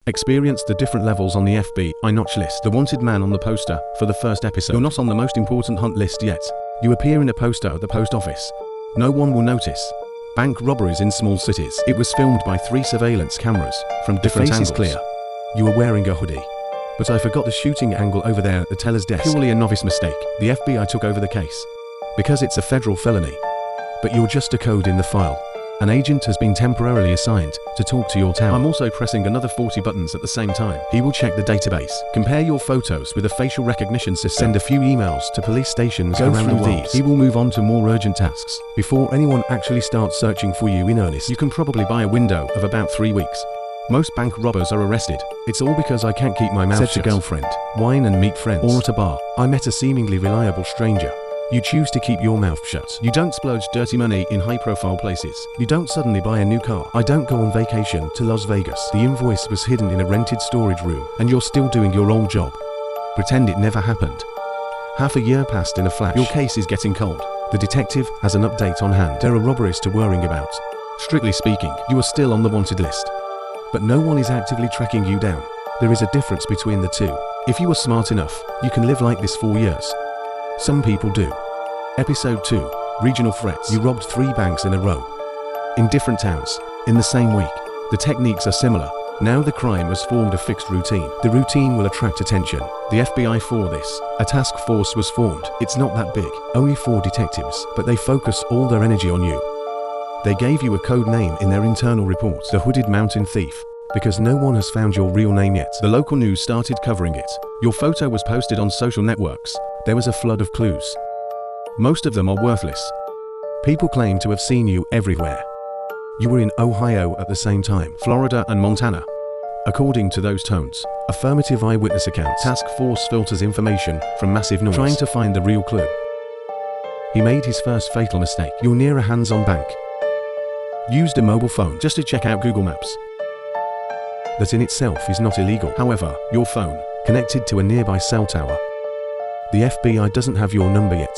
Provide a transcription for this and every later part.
Experience the different levels on the FBI notch list. The wanted man on the poster for the first episode. You're not on the most important hunt list yet. You appear in a poster at the post office. No one will notice. Bank robberies in small cities. It was filmed by 3 surveillance cameras from different angles. Clear. You were wearing a hoodie. But I forgot the shooting angle over there at the teller's desk. Purely a novice mistake. The FBI took over the case. Because it's a federal felony. But you're just a code in the file. An agent has been temporarily assigned to talk to your tower. I'm also pressing another 40 buttons at the same time. He will check the database, compare your photos with a facial recognition system, send a few emails to police stations around the world. He will move on to more urgent tasks before anyone actually starts searching for you in earnest. You can probably buy a window of about 3 weeks. Most bank robbers are arrested. It's all because I can't keep my mouth shut. Said to girlfriend, wine and meet friends, or at a bar. I met a seemingly reliable stranger. You choose to keep your mouth shut. You don't splurge dirty money in high-profile places. You don't suddenly buy a new car. I don't go on vacation to Las Vegas. The invoice was hidden in a rented storage room, and you're still doing your old job. Pretend it never happened. Half a year passed in a flash. Your case is getting cold. The detective has an update on hand. There are robberies to worry about. Strictly speaking, you are still on the wanted list. But no one is actively tracking you down. There is a difference between the two. If you are smart enough, you can live like this for years. Some people do. Episode 2, Regional Threats. You robbed 3 banks in a row. In different towns, in the same week. The techniques are similar. Now the crime has formed a fixed routine. The routine will attract attention. The FBI for this. A task force was formed. It's not that big. Only 4 detectives, but they focus all their energy on you. They gave you a code name in their internal report. The Hooded Mountain Thief. Because no one has found your real name yet. The local news started covering it. Your photo was posted on social networks. There was a flood of clues. Most of them are worthless. People claim to have seen you everywhere. You were in Ohio at the same time, Florida and Montana. According to those tones, affirmative eyewitness accounts. Task force filters information from massive noise, trying to find the real clue. He made his first fatal mistake. You're near a hands-on bank. Used a mobile phone just to check out Google Maps. That in itself is not illegal. However, your phone connected to a nearby cell tower. The FBI doesn't have your number yet,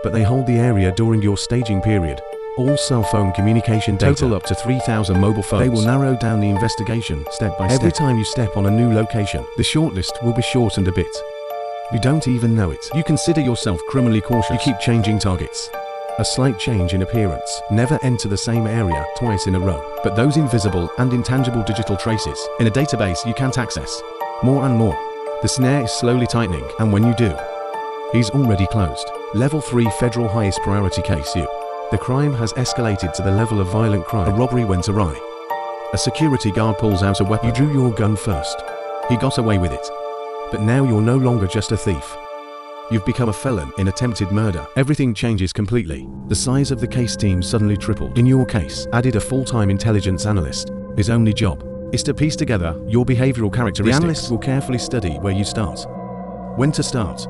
but they hold the area during your staging period. All cell phone communication data total up to 3,000 mobile phones. They will narrow down the investigation step by step. Every time you step on a new location, the shortlist will be shortened a bit. You don't even know it. You consider yourself criminally cautious. You keep changing targets. A slight change in appearance. Never enter the same area twice in a row. But those invisible and intangible digital traces in a database you can't access. More and more. The snare is slowly tightening, and when you do, he's already closed. Level 3 federal highest priority case. The crime has escalated to the level of violent crime. A robbery went awry. A security guard pulls out a weapon. You drew your gun first. He got away with it. But now you're no longer just a thief. You've become a felon in attempted murder. Everything changes completely. The size of the case team suddenly tripled. In your case, added a full-time intelligence analyst. His only job is to piece together your behavioral characteristics. The analyst will carefully study where you start, when to start,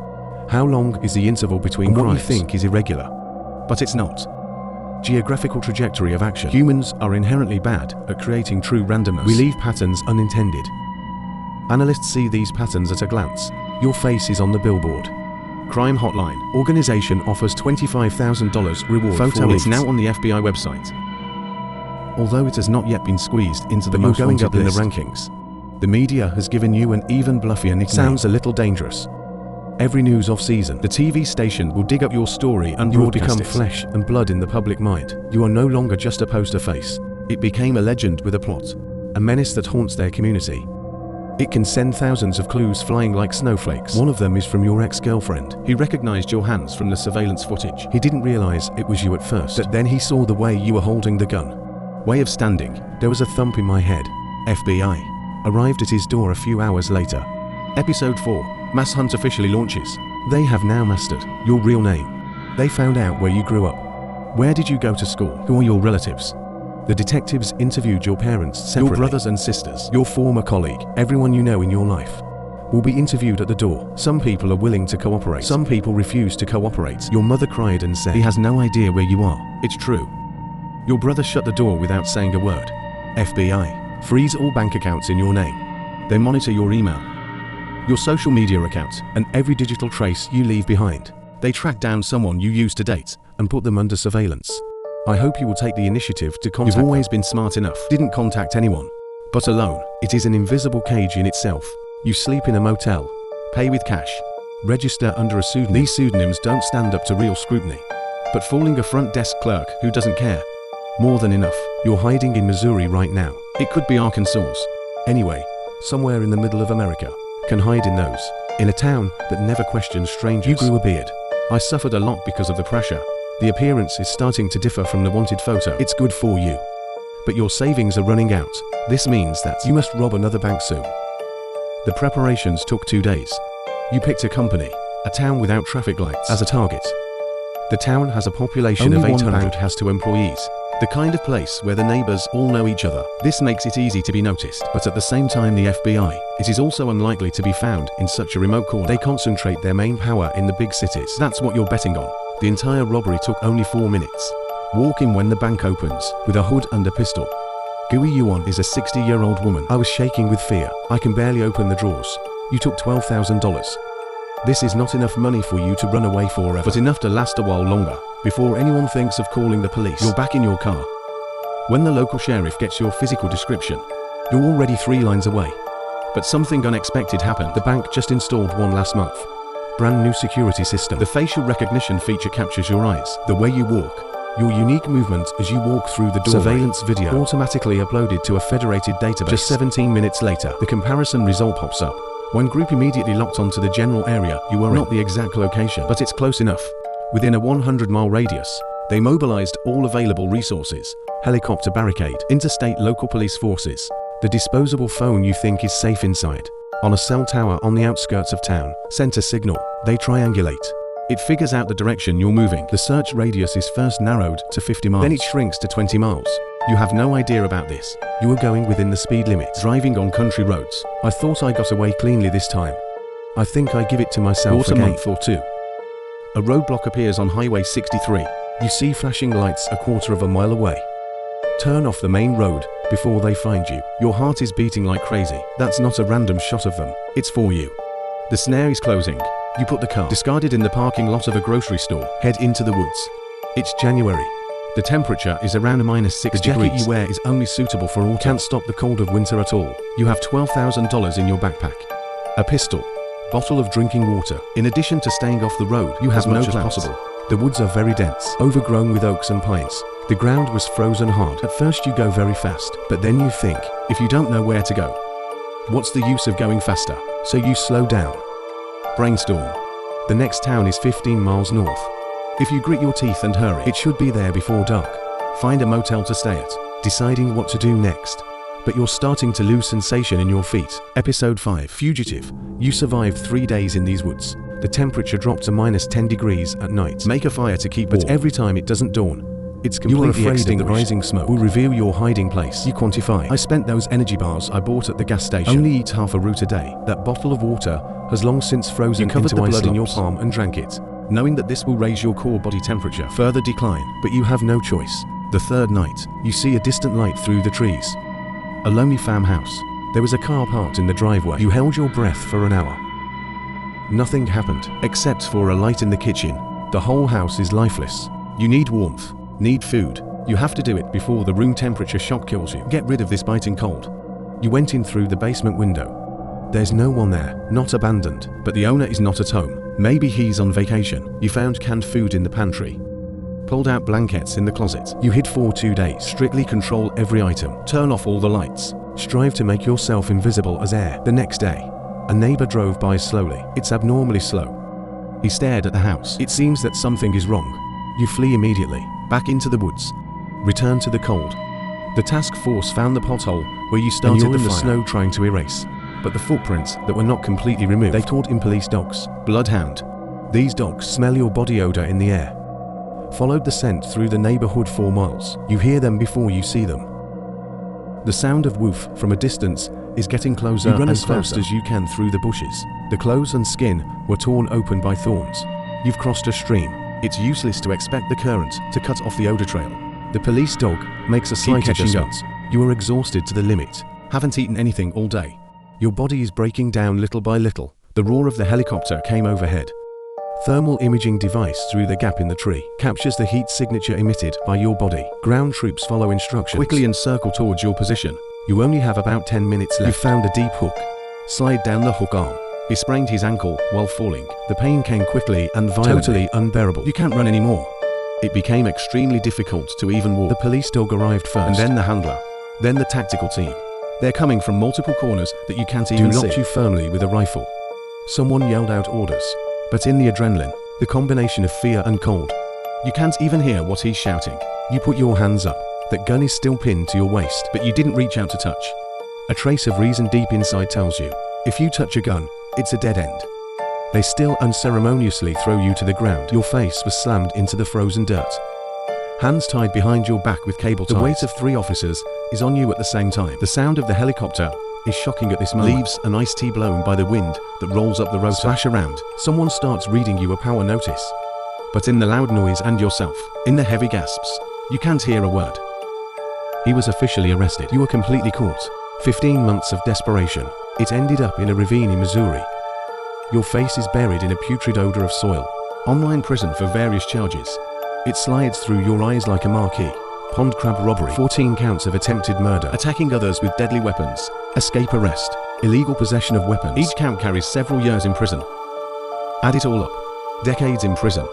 how long is the interval between crimes. What you think is irregular, but it's not. Geographical trajectory of action. Humans are inherently bad at creating true randomness. We leave patterns unintended. Analysts see these patterns at a glance. Your face is on the billboard. Crime hotline. Organization offers $25,000 reward. Photo is now on the FBI website. Although it has not yet been squeezed into the most wanted list in the rankings. The media has given you an even bluffier nickname. Sounds a little dangerous. Every news off-season, the TV station will dig up your story and you will become flesh and blood in the public mind. You are no longer just a poster face. It became a legend with a plot. A menace that haunts their community. It can send thousands of clues flying like snowflakes. One of them is from your ex-girlfriend. He recognized your hands from the surveillance footage. He didn't realize it was you at first, but then he saw the way you were holding the gun. Way of standing. There was a thump in my head. FBI arrived at his door a few hours later. Episode 4. Mass Hunt officially launches. They have now mastered your real name. They found out where you grew up. Where did you go to school? Who are your relatives? The detectives interviewed your parents separately. Your brothers and sisters, your former colleague, everyone you know in your life will be interviewed at the door. Some people are willing to cooperate. Some people refuse to cooperate. Your mother cried and said, he has no idea where you are. It's true. Your brother shut the door without saying a word. FBI freeze all bank accounts in your name. They monitor your email, your social media account, and every digital trace you leave behind. They track down someone you used to date and put them under surveillance. I hope you will take the initiative to contact them. You've always been smart enough. Didn't contact anyone. But alone, it is an invisible cage in itself. You sleep in a motel, pay with cash, register under a pseudonym. These pseudonyms don't stand up to real scrutiny. But fooling a front desk clerk who doesn't care. More than enough. You're hiding in Missouri right now. It could be Arkansas. Anyway, somewhere in the middle of America. Can hide in those. In a town that never questions strangers. You grew a beard. I suffered a lot because of the pressure. The appearance is starting to differ from the wanted photo. It's good for you. But your savings are running out. This means that you must rob another bank soon. The preparations took 2 days. You picked a company, a town without traffic lights, as a target. The town has a population of 800. Bank has 2 employees. The kind of place where the neighbors all know each other. This makes it easy to be noticed, but at the same time the FBI, it is also unlikely to be found in such a remote corner. They concentrate their main power in the big cities. That's what you're betting on. The entire robbery took only 4 minutes. Walk in when the bank opens, with a hood and a pistol. Gui Yuan is a 60-year-old woman. I was shaking with fear. I can barely open the drawers. You took $12,000. This is not enough money for you to run away forever, but enough to last a while longer, before anyone thinks of calling the police. You're back in your car. When the local sheriff gets your physical description, you're already 3 lines away. But something unexpected happened. The bank just installed one last month. Brand new security system. The facial recognition feature captures your eyes, the way you walk, your unique movement as you walk through the doorway. Surveillance video automatically uploaded to a federated database. Just 17 minutes later, the comparison result pops up. When group immediately locked onto the general area you were in. Not the exact location, but it's close enough. Within a 100-mile radius, they mobilized all available resources. Helicopter barricade, interstate local police forces. The disposable phone you think is safe inside. On a cell tower on the outskirts of town, sent a signal. They triangulate. It figures out the direction you're moving. The search radius is first narrowed to 50 miles. Then it shrinks to 20 miles. You have no idea about this. You were going within the speed limit, driving on country roads. I thought I got away cleanly this time. I think I give it to myself again. A month or 2. A roadblock appears on Highway 63. You see flashing lights a quarter of a mile away. Turn off the main road before they find you. Your heart is beating like crazy. That's not a random shot of them. It's for you. The snare is closing. You put the car, discarded in the parking lot of a grocery store, head into the woods. It's January. The temperature is around -6 degrees. The jacket you wear is only suitable for autumn. Can't stop the cold of winter at all. You have $12,000 in your backpack. A pistol. Bottle of drinking water. In addition to staying off the road, you have no plans. Possible. The woods are very dense, overgrown with oaks and pines. The ground was frozen hard. At first you go very fast, but then you think, if you don't know where to go, what's the use of going faster? So you slow down. Brainstorm. The next town is 15 miles north. If you grit your teeth and hurry, it should be there before dark. Find a motel to stay at, deciding what to do next. But you're starting to lose sensation in your feet. Episode 5. Fugitive. You survived 3 days in these woods. The temperature dropped to -10 degrees at night. Make a fire to keep warm. But every time it doesn't dawn, it's completely extinguished. The rising smoke will reveal your hiding place. You quantify. I spent those energy bars I bought at the gas station. Only eat half a root a day. That bottle of water has long since frozen. You covered the blood in your palm and drank it, knowing that this will raise your core body temperature. Further decline, but you have no choice. The third night, you see a distant light through the trees. A lonely farmhouse. There was a car parked in the driveway. You held your breath for an hour. Nothing happened, except for a light in the kitchen. The whole house is lifeless. You need warmth, need food. You have to do it before the room temperature shock kills you. Get rid of this biting cold. You went in through the basement window. There's no one there, not abandoned, but the owner is not at home. Maybe he's on vacation. You found canned food in the pantry. Pulled out blankets in the closet. You hid for 2 days. Strictly control every item. Turn off all the lights. Strive to make yourself invisible as air. The next day, a neighbor drove by slowly. It's abnormally slow. He stared at the house. It seems that something is wrong. You flee immediately, back into the woods. Return to the cold. The task force found the pothole where you started the fire. The snow trying to erase. But the footprints that were not completely removed. They caught in police dogs. Bloodhound. These dogs smell your body odor in the air. Followed the scent through the neighborhood 4 miles. You hear them before you see them. The sound of woof from a distance is getting closer. You run as fast as you can through the bushes. The clothes and skin were torn open by thorns. You've crossed a stream. It's useless to expect the current to cut off the odor trail. The police dog makes a slight adjustment. You are exhausted to the limit. Haven't eaten anything all day. Your body is breaking down little by little. The roar of the helicopter came overhead. Thermal imaging device through the gap in the tree captures the heat signature emitted by your body. Ground troops follow instructions. Quickly encircle towards your position. You only have about 10 minutes left. You found a deep hook. Slide down the hook arm. He sprained his ankle while falling. The pain came quickly and violently. Totally unbearable. You can't run anymore. It became extremely difficult to even walk. The police dog arrived first, and then the handler, then the tactical team. They're coming from multiple corners that you can't even see. Locked you firmly with a rifle. Someone yelled out orders, but in the adrenaline, the combination of fear and cold, you can't even hear what he's shouting. You put your hands up. That gun is still pinned to your waist, but you didn't reach out to touch. A trace of reason deep inside tells you, if you touch a gun, it's a dead end. They still unceremoniously throw you to the ground. Your face was slammed into the frozen dirt. Hands tied behind your back with cable ties. The weight of 3 officers is on you at the same time. The sound of the helicopter is shocking at this moment. Leaves and iced tea blown by the wind that rolls up the road splash around. Someone starts reading you a power notice. But in the loud noise and yourself, in the heavy gasps, you can't hear a word. He was officially arrested. You were completely caught. 15 months of desperation. It ended up in a ravine in Missouri. Your face is buried in a putrid odor of soil. Online prison for various charges. It slides through your eyes like a marquee. Pond crab robbery. 14 counts of attempted murder. Attacking others with deadly weapons. Escape arrest. Illegal possession of weapons. Each count carries several years in prison. Add it all up. Decades in prison.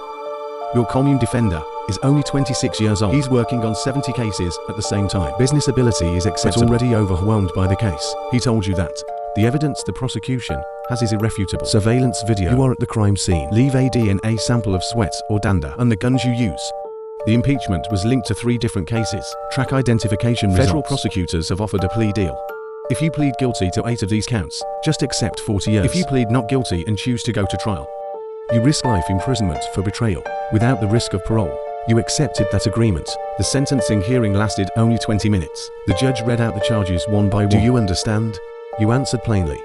Your commune defender is only 26 years old. He's working on 70 cases at the same time. Business ability is acceptable. But already overwhelmed by the case. He told you that. The evidence the prosecution has is irrefutable. Surveillance video. You are at the crime scene. Leave a DNA sample of sweat or dander and the guns you use. The impeachment was linked to 3 different cases. Track identification results. Federal prosecutors have offered a plea deal. If you plead guilty to 8 of these counts, just accept 40 years. If you plead not guilty and choose to go to trial, you risk life imprisonment for betrayal, without the risk of parole. You accepted that agreement. The sentencing hearing lasted only 20 minutes. The judge read out the charges one by one. Do you understand? You answered plainly.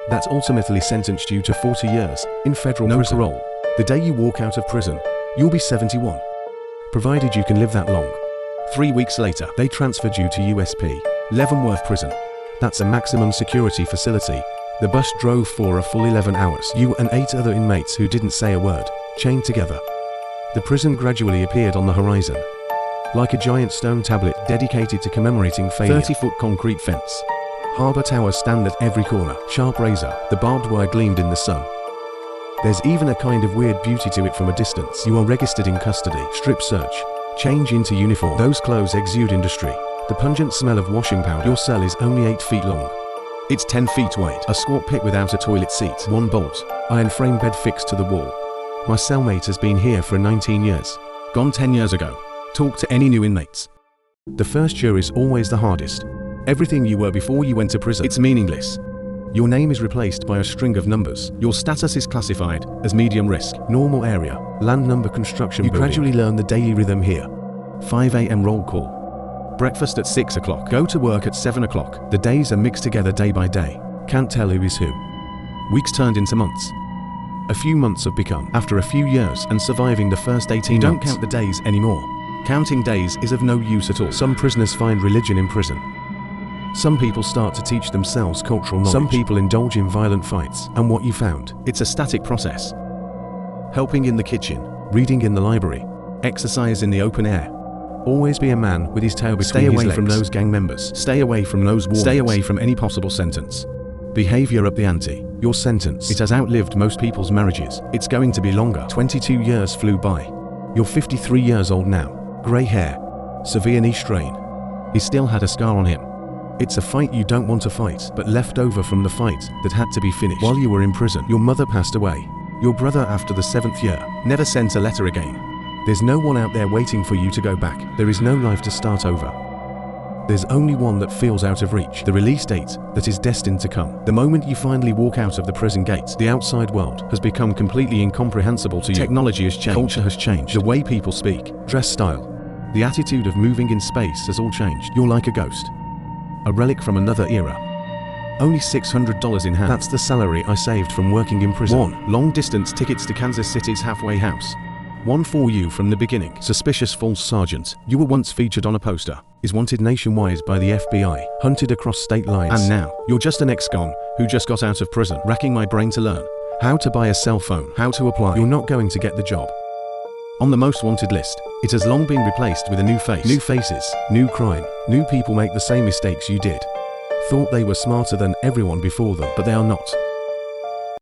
That ultimately sentenced you to 40 years in federal prison. No parole. The day you walk out of prison, you'll be 71. Provided you can live that long. 3 weeks later, they transferred you to USP, Leavenworth Prison. That's a maximum security facility. The bus drove for a full 11 hours. You and 8 other inmates who didn't say a word, chained together. The prison gradually appeared on the horizon, like a giant stone tablet dedicated to commemorating failure. 30-foot concrete fence. Harbor towers stand at every corner. Sharp razor, the barbed wire gleamed in the sun. There's even a kind of weird beauty to it from a distance. You are registered in custody. Strip search. Change into uniform. Those clothes exude industry. The pungent smell of washing powder. Your cell is only 8 feet long. It's 10 feet wide. A squat pit without a toilet seat. 1 bolt. Iron frame bed fixed to the wall. My cellmate has been here for 19 years. Gone 10 years ago. Talk to any new inmates. The first year is always the hardest. Everything you were before you went to prison, it's meaningless. Your name is replaced by a string of numbers. Your status is classified as medium risk, normal area, land number construction building. You gradually learn the daily rhythm here. 5 a.m. roll call. Breakfast at 6 o'clock. Go to work at 7 o'clock. The days are mixed together day by day. Can't tell who is who. Weeks turned into months. A few months have become. After a few years and surviving the first 18 months. Don't count the days anymore. Counting days is of no use at all. Some prisoners find religion in prison. Some people start to teach themselves cultural knowledge. Some people indulge in violent fights. And what you found? It's a static process. Helping in the kitchen, reading in the library, exercise in the open air. Always be a man with his tail between his legs. Stay away from those gang members. Stay away from those warnings. Stay away from any possible sentence. Behavior up the ante. Your sentence. It has outlived most people's marriages. It's going to be longer. 22 years flew by. You're 53 years old now. Grey hair. Severe knee strain. He still had a scar on him. It's a fight you don't want to fight, but left over from the fight that had to be finished. While you were in prison, your mother passed away. Your brother, after the 7th year, never sent a letter again. There's no one out there waiting for you to go back. There is no life to start over. There's only one that feels out of reach. The release date that is destined to come. The moment you finally walk out of the prison gates, the outside world has become completely incomprehensible to you. Technology has changed. Culture has changed. The way people speak, dress style, the attitude of moving in space has all changed. You're like a ghost. A relic from another era. Only $600 in hand. That's the salary I saved from working in prison. 1. Long-distance tickets to Kansas City's halfway house. 1 for you from the beginning. Suspicious false sergeant. You were once featured on a poster. Is wanted nationwide by the FBI. Hunted across state lines. And now, you're just an ex-con who just got out of prison. Racking my brain to learn how to buy a cell phone. How to apply. You're not going to get the job. On the most wanted list, it has long been replaced with a new face. New faces, new crime, new people make the same mistakes you did. thought they were smarter than everyone before them, but they are not.